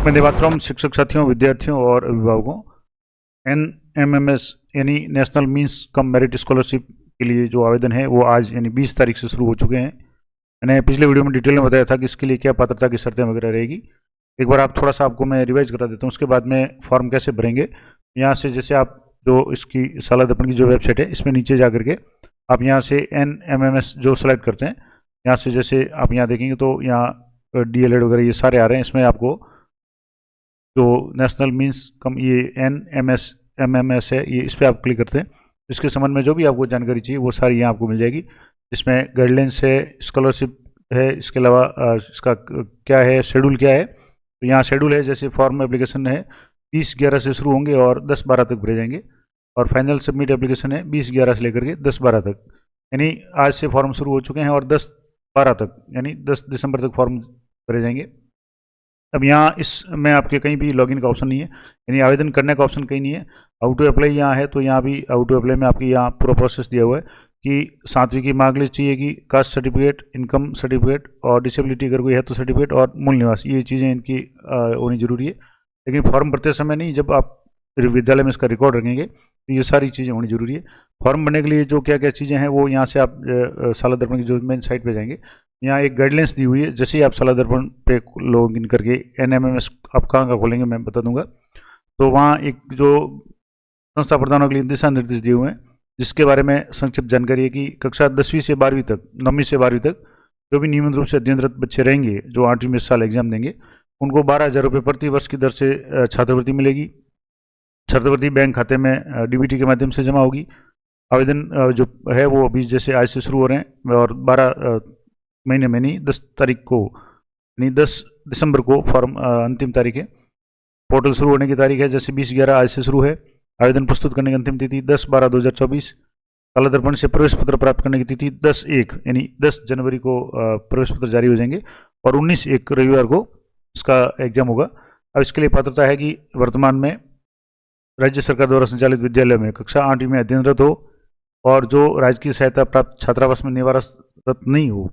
वंदे मातरम। शिक्षक साथियों, विद्यार्थियों और अभिभावकों, NMMS यानी national means cum merit scholarship के लिए जो आवेदन है वो आज यानी 20 तारीख से शुरू हो चुके हैं। मैंने पिछले वीडियो में डिटेल में बताया था कि इसके लिए क्या पात्रता की शर्तें वगैरह रहेगी। एक बार आप थोड़ा सा आपको मैं रिवाइज करा देता हूँ, उसके बाद में फॉर्म कैसे भरेंगे। यहाँ से जैसे आप जो इसकी साला दर्पण की जो वेबसाइट है इसमें नीचे जा करके आप यहाँ से NMMS जो सेलेक्ट करते हैं, यहाँ से जैसे आप यहाँ देखेंगे तो यहाँ DLED वगैरह ये सारे आ रहे हैं। इसमें आपको जो नेशनल मींस कम ये NMMS है, ये इस पर आप क्लिक करते हैं। इसके संबंध में जो भी आपको जानकारी चाहिए वो सारी यहाँ आपको मिल जाएगी। इसमें गाइडलाइंस है, स्कॉलरशिप है, इसके अलावा इसका क्या है, शेड्यूल क्या है। तो यहाँ शेड्यूल है, जैसे फॉर्म एप्लीकेशन है 20/11 से शुरू होंगे और 10/12 तक भरे जाएंगे। और फाइनल सबमिट एप्लीकेशन है 20/11 से लेकर के 10/12 तक, यानी आज से फॉर्म शुरू हो चुके हैं और 10/12 तक यानी 10 दिसंबर तक फॉर्म भरे जाएंगे। अब यहाँ इसमें आपके कहीं भी लॉगिन का ऑप्शन नहीं है, यानी आवेदन करने का ऑप्शन कहीं नहीं है। हाउ टू अप्लाई यहाँ है, तो यहाँ भी हाउ टू अप्लाई में आपकी यहाँ पूरा प्रोसेस दिया हुआ है कि 7वीं की मार्कलिस्ट चाहिएगी, कास्ट सर्टिफिकेट, इनकम सर्टिफिकेट और डिसेबिलिटी अगर कोई है तो सर्टिफिकेट और मूल निवास, ये चीज़ें इनकी होनी जरूरी है। लेकिन फॉर्म भरते समय नहीं, जब आप विद्यालय में इसका रिकॉर्ड रखेंगे तो ये सारी चीज़ें होनी जरूरी है। फॉर्म भरने के लिए जो क्या क्या चीज़ें हैं वो यहाँ से आप साला दर्पण की जो मेन साइट पे जाएंगे, यहाँ एक गाइडलाइंस दी हुई है। जैसे ही आप साला दर्पण पे लॉग इन करके NMMS आप कहाँ खोलेंगे मैं बता दूंगा, तो वहाँ एक जो संस्था प्रदानों के लिए दिशा निर्देश दिए हुए हैं, जिसके बारे में संक्षिप्त जानकारी है कि कक्षा 10वीं से 12वीं तक, 9वीं से 12वीं तक जो भी नियमित रूप से अध्ययनरत बच्चे रहेंगे जो 8वीं में इस साल एग्जाम देंगे, उनको 12,000 रुपये प्रति वर्ष की दर से छात्रवृत्ति मिलेगी। छात्रवृत्ति बैंक खाते में DBT के माध्यम से जमा होगी। आवेदन जो है वो अभी जैसे आज से शुरू हो रहे हैं और 12 महीने में नहीं, 10 तारीख को यानी 10 दिसंबर को फॉर्म अंतिम तारीख है। पोर्टल शुरू होने की तारीख है जैसे 20/11 आज से शुरू है। आवेदन प्रस्तुत करने की अंतिम तिथि 10/12/2024। साला दर्पण से प्रवेश पत्र प्राप्त करने की तिथि 10/1 यानी 10 जनवरी को प्रवेश पत्र जारी हो जाएंगे और 19/1 रविवार को इसका एग्जाम होगा। अब इसके लिए पात्रता है कि वर्तमान में राज्य सरकार द्वारा संचालित विद्यालय में कक्षा 8वीं में अध्ययनरत हो और जो राजकीय सहायता प्राप्त छात्रावास में निवासरत नहीं हो,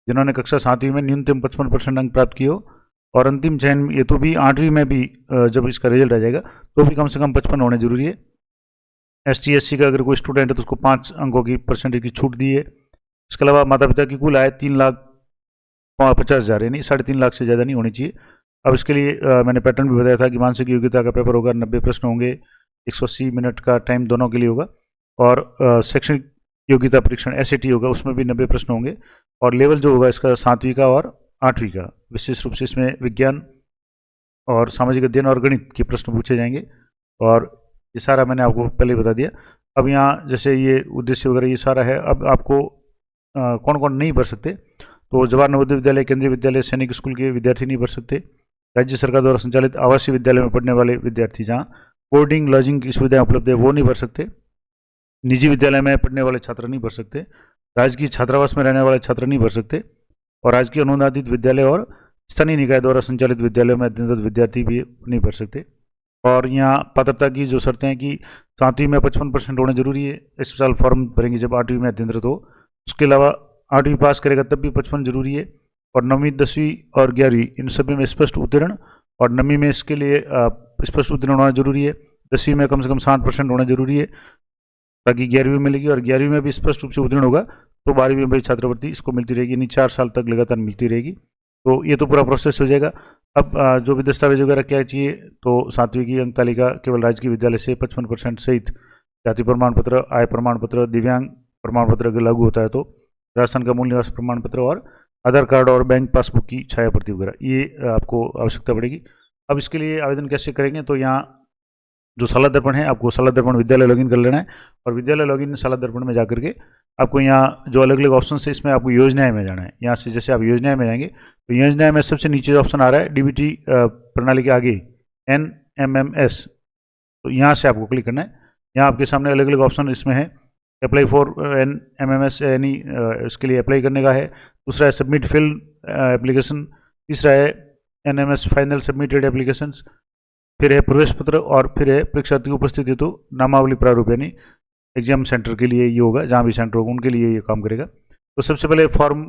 जिन्होंने कक्षा 7वीं में न्यूनतम 55% अंक प्राप्त किए हो और अंतिम चयन ये तो भी 8वीं में भी जब इसका रिजल्ट आ जाएगा तो भी कम से कम 55 होने जरूरी है। ST SC का अगर कोई स्टूडेंट है तो उसको 5 अंकों की परसेंटेज की छूट दी है। इसके अलावा माता पिता की कुल आय 3,50,000 यानी 3.5 लाख से ज़्यादा नहीं होनी चाहिए। अब इसके लिए मैंने पैटर्न भी बताया था कि मानसिक योग्यता का पेपर होगा, 90 प्रश्न होंगे, 180 मिनट का टाइम दोनों के लिए होगा और शैक्षणिक योग्यता परीक्षण SAT होगा, उसमें भी 90 प्रश्न होंगे और लेवल जो होगा इसका 7वीं का और 8वीं का। विशेष रूप से इसमें विज्ञान और सामाजिक अध्ययन और गणित के प्रश्न पूछे जाएंगे और ये सारा मैंने आपको पहले ही बता दिया। अब यहाँ जैसे ये उद्देश्य वगैरह ये सारा है। अब आपको कौन कौन नहीं भर सकते, तो जवाहर नवोदय विद्यालय, केंद्रीय विद्यालय, सैनिक स्कूल के विद्यार्थी नहीं भर सकते। राज्य सरकार द्वारा संचालित आवासीय विद्यालय में पढ़ने वाले विद्यार्थी जहाँ बोर्डिंग लॉजिंग की सुविधाएं उपलब्ध है वो नहीं भर सकते। निजी विद्यालय में पढ़ने वाले छात्र नहीं भर सकते। राजकीय छात्रावास में रहने वाले छात्र नहीं भर सकते और राजकीय अनुदानित विद्यालय और स्थानीय निकाय द्वारा संचालित विद्यालयों में अध्ययनरत विद्यार्थी भी नहीं भर सकते। और यहाँ पात्रता की जो शर्तें हैं कि 7वीं में 55% होना जरूरी है, इस साल फॉर्म भरेंगे जब 8वीं में अध्ययनरत हो। उसके अलावा 8वीं पास करेगा तब भी 55 जरूरी है और 9वीं 10वीं और 11वीं इन सभी में स्पष्ट उत्तीर्ण, और 9वीं में इसके लिए स्पष्ट उत्तीर्ण होना जरूरी है। 10वीं में कम से कम 60% होना जरूरी है ताकि 11वीं मिलेगी और 11वीं में भी स्पष्ट रूप से उत्तीर्ण होगा तो 12वीं में भी छात्रवृत्ति इसको मिलती रहेगी, यानी 4 साल तक लगातार मिलती रहेगी। तो ये तो पूरा प्रोसेस हो जाएगा। अब जो भी दस्तावेज वगैरह क्या चाहिए, तो 7वीं की अंक तालिका केवल राजकीय विद्यालय से 55% सहित जाति प्रमाण पत्र, आय प्रमाण पत्र, दिव्यांग प्रमाण पत्र अगर लागू होता है तो राजस्थान का मूल निवास प्रमाण पत्र और आधार कार्ड और बैंक पासबुक की छाया प्रति वगैरह, ये आपको आवश्यकता पड़ेगी। अब इसके लिए आवेदन कैसे करेंगे, तो यहाँ जो साला दर्पण है आपको साला दर्पण विद्यालय लॉगिन कर लेना है और विद्यालय लॉगिन साला दर्पण में जाकर के आपको यहाँ जो अलग अलग ऑप्शन है इसमें आपको योजनाएं में जाना है। यहाँ से जैसे आप योजनाएं में जाएंगे तो योजनाएं में सबसे नीचे ऑप्शन आ रहा है DBT प्रणाली के आगे NMMS, तो यहाँ से आपको क्लिक करना है। यहाँ आपके सामने अलग अलग ऑप्शन इसमें है। अप्लाई फॉर NMMS यानी इसके लिए अप्लाई करने का है। दूसरा है सबमिट फिल एप्लीकेशन। तीसरा है NMS फाइनल सबमिटेड एप्लीकेशन। फिर है प्रवेश पत्र और फिर है परीक्षार्थी की उपस्थिति हेतु नामावली प्रारूप, यानी एग्जाम सेंटर के लिए ये होगा, जहाँ भी सेंटर होगा उनके लिए ये काम करेगा। तो सबसे पहले फॉर्म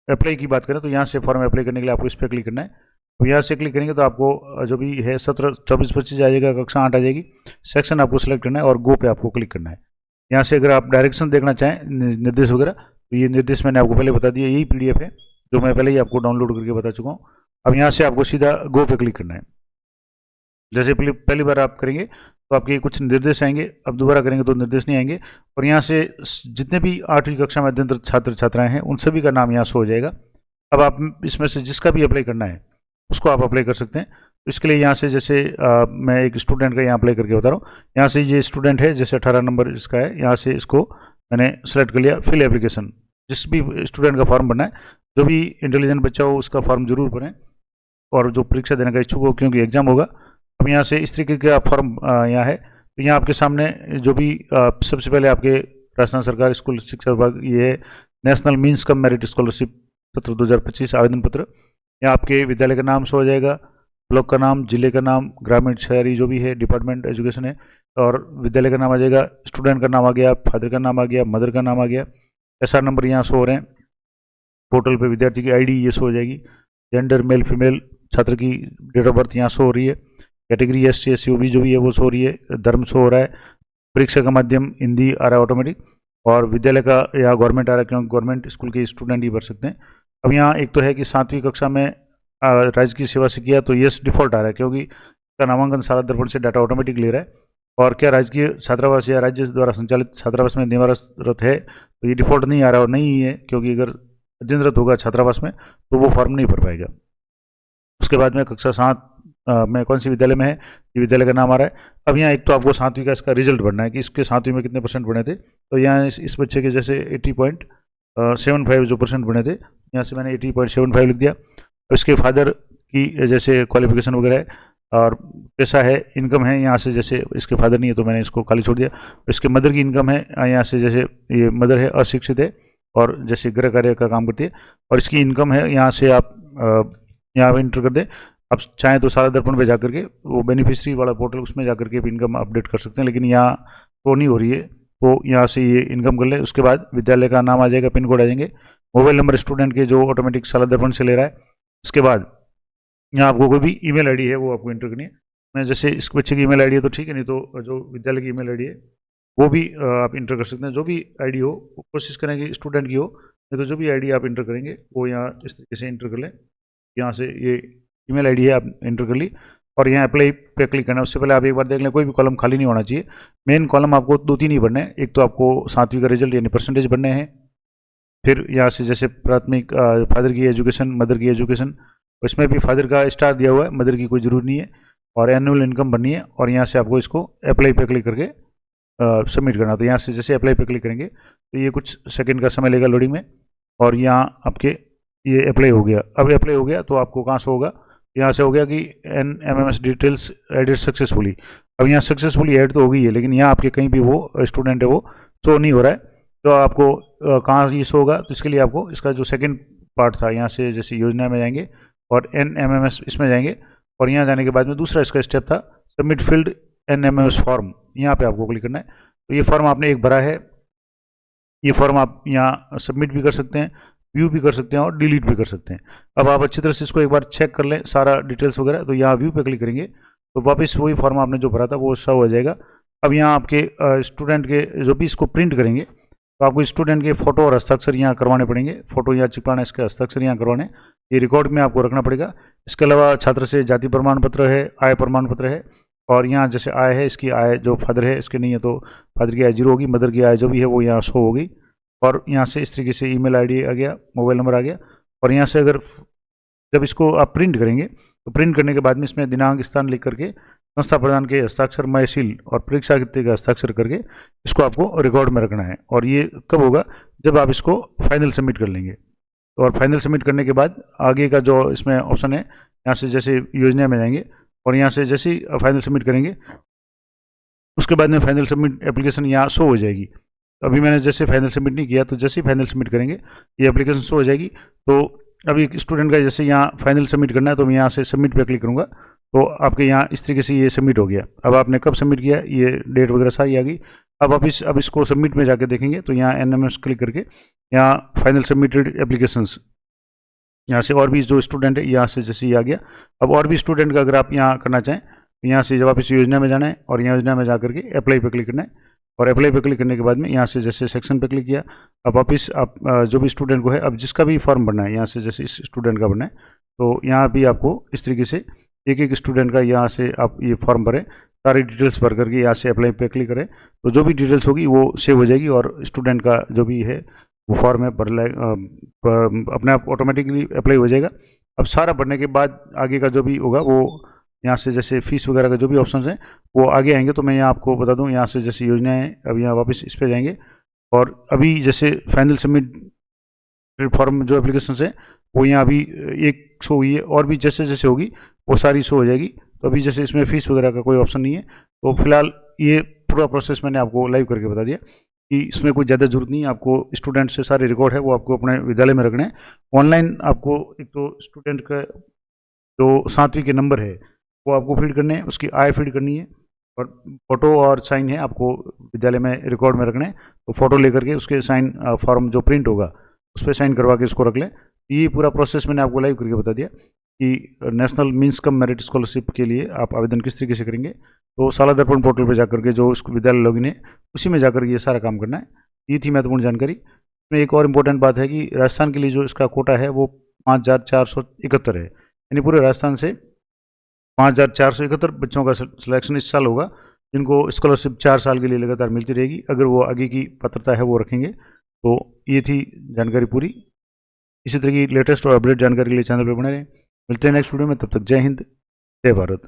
अप्लाई की बात करें तो यहाँ से फॉर्म अप्लाई करने के लिए आपको इस पर क्लिक करना है अब यहाँ से क्लिक करेंगे तो आपको जो भी है 17, 24, 25 आ जाएगा, कक्षा 8 आ जाएगी। सेक्शन आपको सेलेक्ट करना है और गो पे आपको क्लिक करना है। यहाँ से अगर आप डायरेक्शन देखना चाहें, निर्देश वगैरह, तो ये निर्देश मैंने आपको पहले बता दिया, यही PDF है जो मैं पहले ही आपको डाउनलोड करके बता चुका हूँ। अब यहाँ से आपको सीधा गो पे क्लिक करना है। जैसे पहली बार आप करेंगे तो आपके कुछ निर्देश आएंगे, अब दोबारा करेंगे तो निर्देश नहीं आएंगे। और यहाँ से जितने भी 8वीं कक्षा में अध्ययनरत छात्र छात्राएं हैं उन सभी का नाम यहाँ शो हो जाएगा। अब आप इसमें से जिसका भी अप्लाई करना है उसको आप अप्लाई कर सकते हैं। तो इसके लिए यहाँ से जैसे मैं एक स्टूडेंट का यहाँ अप्लाई करके बता रहा हूँ। यहाँ से ये स्टूडेंट है, जैसे 18 नंबर इसका है, यहाँ से इसको मैंने सेलेक्ट कर लिया। फिल एप्लीकेशन, जिस भी स्टूडेंट का फॉर्म भरना है, जो भी इंटेलिजेंट बच्चा हो उसका फॉर्म जरूर भरें, और जो परीक्षा देने का इच्छुक हो, क्योंकि एग्जाम होगा। अब यहाँ से इस तरीके का फॉर्म यहाँ है। तो यहाँ आपके सामने जो भी सबसे पहले आपके राजस्थान सरकार स्कूल शिक्षा विभाग, ये है national means cum merit scholarship सत्र 2025 आवेदन पत्र। यहाँ आपके विद्यालय का नाम शो हो जाएगा, ब्लॉक का नाम, जिले का नाम, ग्रामीण शहरी जो भी है डिपार्टमेंट एजुकेशन है, और विद्यालय का नाम आ जाएगा, स्टूडेंट का नाम आ गया, फादर का नाम आ गया, मदर का नाम आ गया, SR नंबर यहाँ शो हो रहे हैं। पोर्टल पे विद्यार्थी की ID ये शो हो जाएगी, जेंडर मेल फीमेल, छात्र की डेट ऑफ बर्थ यहाँ शो हो रही है, कैटेगरी SC SC OB जो भी है वो शो हो रही है, धर्म शो हो रहा है, परीक्षा का माध्यम हिंदी आ रहा है ऑटोमेटिक, और विद्यालय का यहाँ गवर्नमेंट आ रहा है, क्योंकि गवर्नमेंट स्कूल के स्टूडेंट ही भर सकते हैं। अब यहाँ एक तो है कि 7वीं कक्षा में राज्य की सेवा से किया, तो यस डिफॉल्ट आ रहा है, क्योंकि इसका नामांकन सारा दर्पण से डाटा ऑटोमेटिक ले रहा है। और क्या राजकीय छात्रावास या राज्य द्वारा संचालित छात्रावास में निवासरत है, तो ये डिफॉल्ट नहीं आ रहा, और नहीं है, क्योंकि अगर अध्ययनरत होगा छात्रावास में तो वो फॉर्म नहीं भर पाएगा। उसके बाद में कक्षा 7 में कौन सी विद्यालय में है, ये विद्यालय का नाम आ रहा है। अब यहाँ एक तो आपको 7वीं का इसका रिजल्ट भरना है कि इसके 7वीं में कितने % बने थे। तो यहाँ इस बच्चे के जैसे 80.75 जो % बने थे, यहाँ से मैंने 80.75 लिख दिया। इसके फादर की जैसे क्वालिफिकेशन वगैरह है, और पैसा है, इनकम है, यहाँ से जैसे इसके फादर नहीं है तो मैंने इसको खाली छोड़ दिया। इसके मदर की इनकम है, यहाँ से जैसे ये मदर है अशिक्षित है और जैसे गृह कार्य का काम करती है, और इसकी इनकम है, यहाँ से आप यहाँ इंटर कर दें। आप चाहें तो सारा दर्पण पे जा करके वो बेनिफिशियरी वाला पोर्टल उसमें जा करके इनकम अपडेट कर सकते हैं, लेकिन यहाँ तो नहीं हो रही है, तो यहाँ से ये इनकम कर ले। उसके बाद विद्यालय का नाम आ जाएगा, पिन कोड आ जाएंगे, मोबाइल नंबर स्टूडेंट के जो ऑटोमेटिक सारा दर्पण से ले रहा है। इसके बाद यहाँ आपको कोई भी ईमेल ID है वो आपको इंटर करनी है। मैं जैसे इस बच्चे की ईमेल ID है तो ठीक है, नहीं तो जो विद्यालय की ईमेल ID है वो भी आप इंटर कर सकते हैं। जो भी ID हो कोशिश करें कि स्टूडेंट की हो, नहीं तो जो भी ID आप इंटर करेंगे वो यहाँ इस तरीके से इंटर कर लें। यहाँ से ये ईमेल ID है, आप इंटर कर ली, और यहाँ अप्लाई पे क्लिक करना है। उससे पहले आप एक बार देख लें, कोई भी कॉलम खाली नहीं होना चाहिए। मेन कॉलम आपको 2-3 ही भरने हैं। एक तो आपको 7वीं का रिजल्ट यानी % भरने हैं, फिर यहाँ से जैसे प्राथमिक फादर की एजुकेशन, मदर की एजुकेशन, इसमें भी फादर का स्टार दिया हुआ है, मदर की कोई ज़रूर नहीं है, और एनुअल इनकम बननी है। और यहाँ से आपको इसको अप्लाई पे क्लिक करके सबमिट करना। तो यहाँ से जैसे अप्लाई पे क्लिक करेंगे तो ये कुछ सेकंड का समय लेगा लोडिंग में, और यहाँ आपके ये अप्लाई हो गया। अब अप्लाई हो गया तो आपको कहाँ से होगा, यहाँ से हो गया कि NMMS डिटेल्स एडिड सक्सेसफुली। अब यहाँ सक्सेसफुली ऐड तो हो गई है, लेकिन यहाँ आपके कहीं भी वो स्टूडेंट है वो शो नहीं हो रहा है। तो आपको कहाँ ये शो होगा, तो इसके लिए आपको इसका जो सेकेंड पार्ट था, यहाँ से जैसे योजना में जाएंगे और NMMS इसमें जाएंगे, और यहाँ जाने के बाद में दूसरा इसका स्टेप था सबमिट फील्ड NMMS फॉर्म, यहाँ पे आपको क्लिक करना है। तो ये फॉर्म आपने एक भरा है, ये फॉर्म आप यहाँ सबमिट भी कर सकते हैं, व्यू भी कर सकते हैं, और डिलीट भी कर सकते हैं। अब आप अच्छी तरह से इसको एक बार चेक कर लें सारा डिटेल्स वगैरह। तो यहाँ व्यू पे क्लिक करेंगे तो वापस वही फॉर्म आपने जो भरा था वो शो हो जाएगा। अब यहाँ आपके स्टूडेंट के जो भी इसको प्रिंट करेंगे तो आपको स्टूडेंट के फोटो और हस्ताक्षर यहाँ करवाने पड़ेंगे। फोटो यहाँ चिपकाना, इसके हस्ताक्षर यहाँ करवाने, ये रिकॉर्ड में आपको रखना पड़ेगा। इसके अलावा छात्र से जाति प्रमाण पत्र है, आय प्रमाण पत्र है, और यहाँ जैसे आय है, इसकी आय जो फादर है इसके नहीं है तो फादर की आय 0 होगी, मदर की आय जो भी है वो यहाँ शो होगी। और यहाँ से इस तरीके से ईमेल ID आ गया, मोबाइल नंबर आ गया। और यहाँ से अगर जब इसको आप प्रिंट करेंगे तो प्रिंट करने के बाद में इसमें दिनांक स्थान लिख करके संस्था प्रदान के हस्ताक्षर महसील और परीक्षा के हस्ताक्षर करके इसको आपको रिकॉर्ड में रखना है। और ये कब होगा, जब आप इसको फाइनल सबमिट कर लेंगे। और फाइनल सबमिट करने के बाद आगे का जो इसमें ऑप्शन है, यहाँ से जैसे योजना में जाएंगे और यहाँ से जैसे ही फाइनल सबमिट करेंगे उसके बाद में फाइनल सबमिट एप्लीकेशन यहाँ शो हो जाएगी। अभी मैंने जैसे फाइनल सबमिट नहीं किया, तो जैसे ही फाइनल सबमिट करेंगे ये एप्लीकेशन शो हो जाएगी। तो अभी स्टूडेंट का जैसे यहाँ फाइनल सबमिट करना है तो मैं यहाँ से सबमिट पे क्लिक करूँगा, तो आपके यहाँ इस तरीके से ये सबमिट हो गया। अब आपने कब सबमिट किया, ये डेट वगैरह सारी आ गई। अब इसको सबमिट में जाके देखेंगे तो यहाँ NMS क्लिक करके यहाँ फाइनल सबमिटेड एप्लीकेशंस यहाँ से और भी जो स्टूडेंट है यहाँ से जैसे ये आ गया। अब और भी स्टूडेंट का अगर आप यहाँ करना चाहें तो यहाँ से जब आप इस योजना में जाना है और यहाँ योजना में जा करके अप्लाई पे क्लिक करना है, और अप्लाई पे क्लिक करने के बाद में यहाँ से जैसे सेक्शन पे क्लिक किया। अब वापस आप जो भी स्टूडेंट को है, अब जिसका भी फॉर्म भरना है यहाँ से जैसे इस स्टूडेंट का भरना है, तो यहाँ भी आपको इस तरीके से एक एक स्टूडेंट का यहाँ से आप ये फॉर्म भरें, सारी डिटेल्स भर करके यहाँ से अप्लाई पे क्लिक करें, तो जो भी डिटेल्स होगी वो सेव हो जाएगी और स्टूडेंट का जो भी है वो फॉर्म है भर अपने आप ऑटोमेटिकली अप्लाई हो जाएगा। अब सारा भरने के बाद आगे का जो भी होगा वो यहाँ से जैसे फीस वगैरह का जो भी ऑप्शन हैं वो आगे आएंगे। तो मैं यहाँ आपको बता दूँ, यहाँ से जैसे योजनाएं, अब यहाँ वापस इस पर जाएंगे और अभी जैसे फाइनल सबमिट फॉर्म जो एप्लीकेशन है वो यहाँ अभी एक शो हुई है, और भी जैसे जैसे होगी वो सारी शो हो जाएगी। तो अभी जैसे इसमें फीस वगैरह का कोई ऑप्शन नहीं है, तो फिलहाल ये पूरा प्रोसेस मैंने आपको लाइव करके बता दिया कि इसमें कोई ज़्यादा जरूरत नहीं है। आपको स्टूडेंट से सारे रिकॉर्ड है वो आपको अपने विद्यालय में रखने हैं। ऑनलाइन आपको एक तो स्टूडेंट का जो 7वीं के नंबर है वो आपको फीड करने हैं, उसकी आय फीड करनी है, और फोटो और साइन है आपको विद्यालय में रिकॉर्ड में रखने हैं। तो फोटो लेकर के उसके साइन फॉर्म जो प्रिंट होगा उस पर साइन करवा के उसको रख लें। ये पूरा प्रोसेस मैंने आपको लाइव करके बता दिया कि national means cum merit scholarship के लिए आप आवेदन किस तरीके से करेंगे। तो शाला दर्पण पोर्टल पर जाकर के जो उसको विद्यालय लॉगिन है उसी में जाकर ये सारा काम करना है। ये थी महत्वपूर्ण जानकारी। इसमें एक और इम्पोर्टेंट बात है कि राजस्थान के लिए जो इसका कोटा है वो 5471 है, यानी पूरे राजस्थान से 5471 बच्चों का सिलेक्शन इस साल होगा, जिनको स्कॉलरशिप 4 साल के लिए लगातार मिलती रहेगी अगर वो आगे की पात्रता है वो रखेंगे। तो ये थी जानकारी पूरी। इसी तरह की लेटेस्ट और अपडेट जानकारी के लिए चैनल पर बने रहें। मिलते हैं नेक्स्ट वीडियो में, तब तक जय हिंद, जय भारत।